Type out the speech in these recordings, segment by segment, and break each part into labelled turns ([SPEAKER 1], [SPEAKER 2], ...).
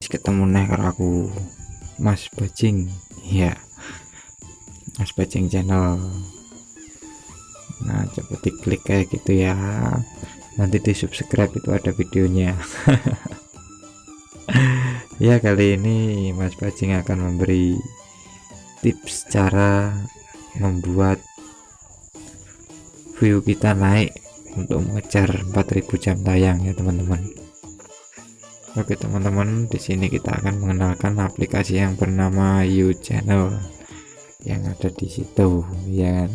[SPEAKER 1] ketemu nih kalau aku Mas Bajing ya, Mas Bajing channel. Nah coba diklik kayak gitu ya, nanti di subscribe, itu ada videonya. Ya kali ini Mas Bajing akan memberi tips cara membuat view kita naik untuk mengejar 4000 jam tayang ya teman-teman. Oke teman-teman, di sini kita akan mengenalkan aplikasi yang bernama YouChannel yang ada di situ ya kan.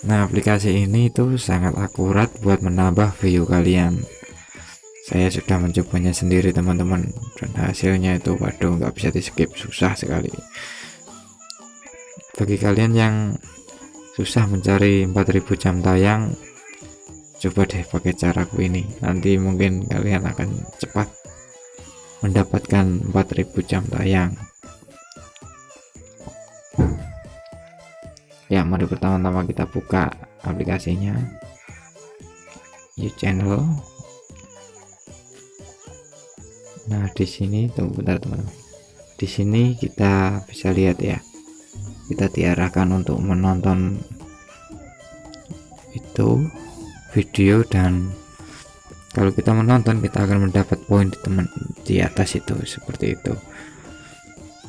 [SPEAKER 1] Nah aplikasi ini tuh sangat akurat buat menambah view kalian. Saya sudah mencobanya sendiri teman-teman, dan hasilnya itu waduh nggak bisa di skip, susah sekali. Bagi kalian yang susah mencari 4000 jam tayang, coba deh pakai caraku ini, nanti mungkin kalian akan cepat mendapatkan 4000 jam tayang. Ya mari pertama-tama kita buka aplikasinya YouChannel. Nah di sini tunggu bentar teman-teman, di sini kita bisa lihat ya, kita diarahkan untuk menonton itu video, dan kalau kita menonton kita akan mendapat poin di atas itu seperti itu.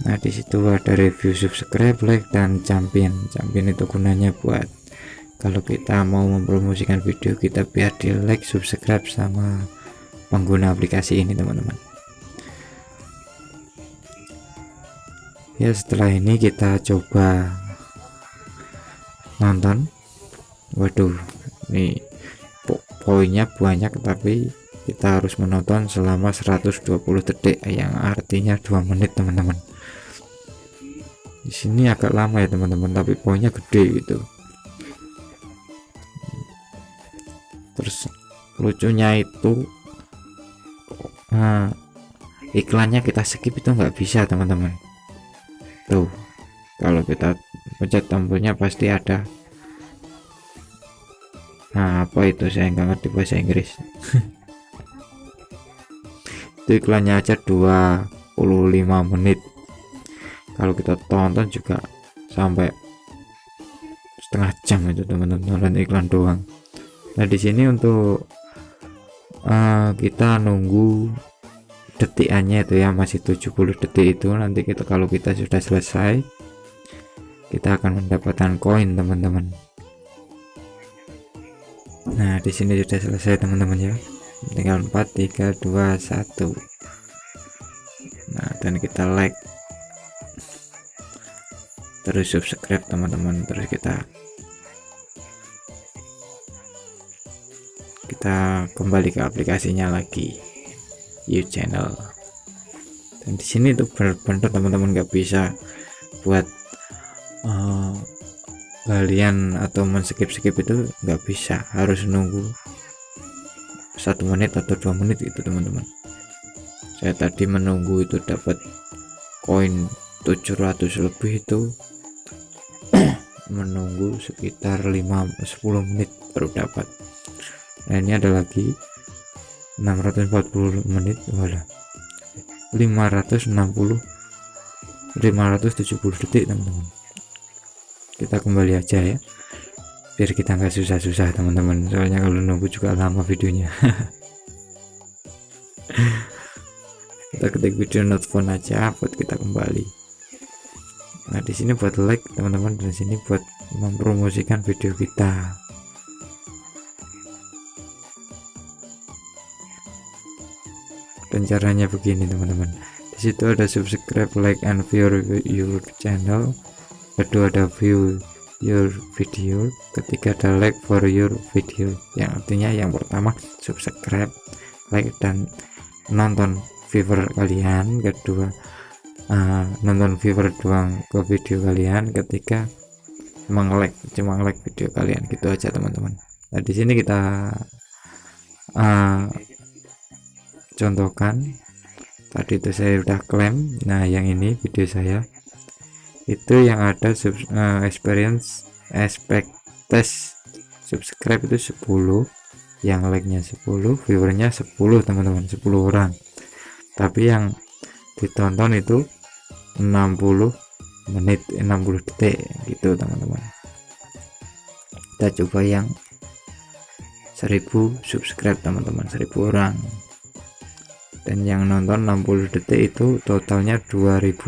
[SPEAKER 1] Nah di situ ada review, subscribe, like, dan champion. Champion itu gunanya buat kalau kita mau mempromosikan video kita biar di like, subscribe sama pengguna aplikasi ini teman-teman. Ya setelah ini kita coba nonton. Waduh ini poinnya banyak, tapi kita harus menonton selama 120 detik yang artinya 2 menit teman-teman. Di sini agak lama ya teman-teman, tapi poinnya gede gitu. Terus lucunya itu iklannya kita skip itu nggak bisa teman-teman. Tuh kalau kita pencet tombolnya pasti ada. Nah apa itu, saya nggak ngerti bahasa Inggris. Itu iklannya aja 25 menit, kalau kita tonton juga sampai setengah jam itu teman-teman, nonton iklan doang. Nah di sini untuk kita nunggu detikannya itu ya, masih 70 detik itu. Nanti kita kalau kita sudah selesai kita akan mendapatkan koin teman-teman. Nah di sini sudah selesai teman-teman ya, tinggal 4 3 2 1. Nah dan kita like terus subscribe teman-teman, terus kita kembali ke aplikasinya lagi YouChannel. Dan di sini tuh bener-bener teman-teman nggak bisa buat kalian atau men-skip-skip itu nggak bisa, harus nunggu 1 menit atau 2 menit itu teman-teman. Saya tadi menunggu itu dapat koin 700 lebih itu menunggu sekitar 5-10 menit baru dapat. Nah ini ada lagi 640 menit, walah 570 detik teman-teman. Kita kembali aja ya, biar kita nggak susah-susah teman-teman, soalnya kalau nunggu juga lama videonya. Kita ketik video not phone aja buat kita kembali. Nah di sini buat like teman-teman, dan sini buat mempromosikan video kita. Dan caranya begini teman-teman, di situ ada subscribe, like, and view your channel. Kedua ada view your video, ketiga ada like for your video, yang artinya yang pertama subscribe, like, dan nonton viewer kalian. Kedua nonton viewer doang ke video kalian. Ketiga cuma like video kalian, gitu aja teman-teman. Nah di sini kita contohkan tadi itu saya udah klaim. Nah yang ini video saya itu yang ada experience expect test subscribe itu 10, yang like nya 10, viewernya 10 teman-teman, 10 orang. tapi yang ditonton itu 60 menit 60 detik gitu teman-teman. Kita coba yang 1000 subscribe teman-teman, 1000 orang, dan yang nonton 60 detik itu totalnya 26.000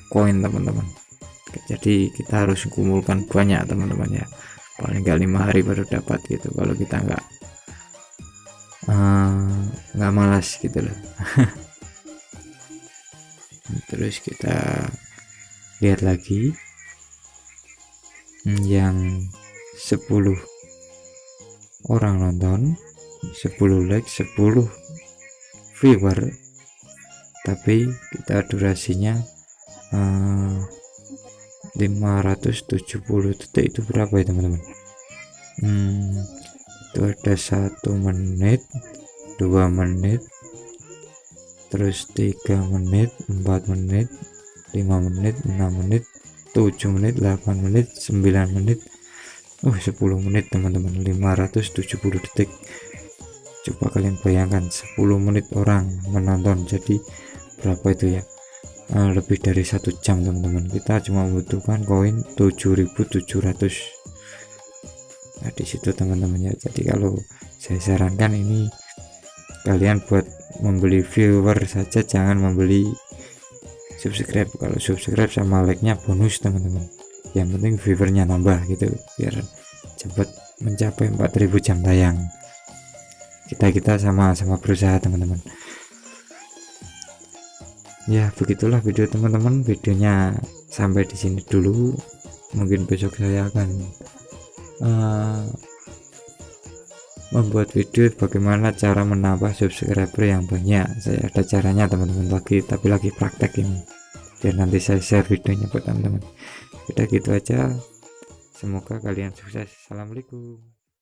[SPEAKER 1] koin teman-teman. Jadi kita harus kumpulkan banyak teman-teman ya, paling nggak 5 hari baru dapat gitu, kalau kita nggak malas gitu loh. Terus kita lihat lagi yang 10 orang nonton, 10 like, 10 viewer, tapi kita durasinya 570 detik. Itu berapa ya teman-teman? Itu ada 1 menit, 2 menit, terus 3 menit, 4 menit, 5 menit, 6 menit, 7 menit, 8 menit, 9 menit, 10 menit teman-teman, 570 detik. Coba kalian bayangkan 10 menit orang menonton, jadi berapa itu ya? Lebih dari 1 jam teman-teman. Kita cuma membutuhkan koin 7.700. Nah di situ teman-teman ya. Jadi kalau saya sarankan ini kalian buat membeli viewer saja, jangan membeli subscribe. Kalau subscribe sama like-nya bonus teman-teman, yang penting viewernya nambah gitu, biar cepat mencapai 4000 jam tayang. Kita sama-sama berusaha teman-teman. Ya begitulah video teman-teman, videonya sampai di sini dulu. Mungkin besok saya akan membuat video bagaimana cara menambah subscriber yang banyak. Saya ada caranya teman-teman tapi lagi praktek ini, dan nanti saya share videonya buat teman-teman. Udah gitu aja, semoga kalian sukses. Assalamualaikum.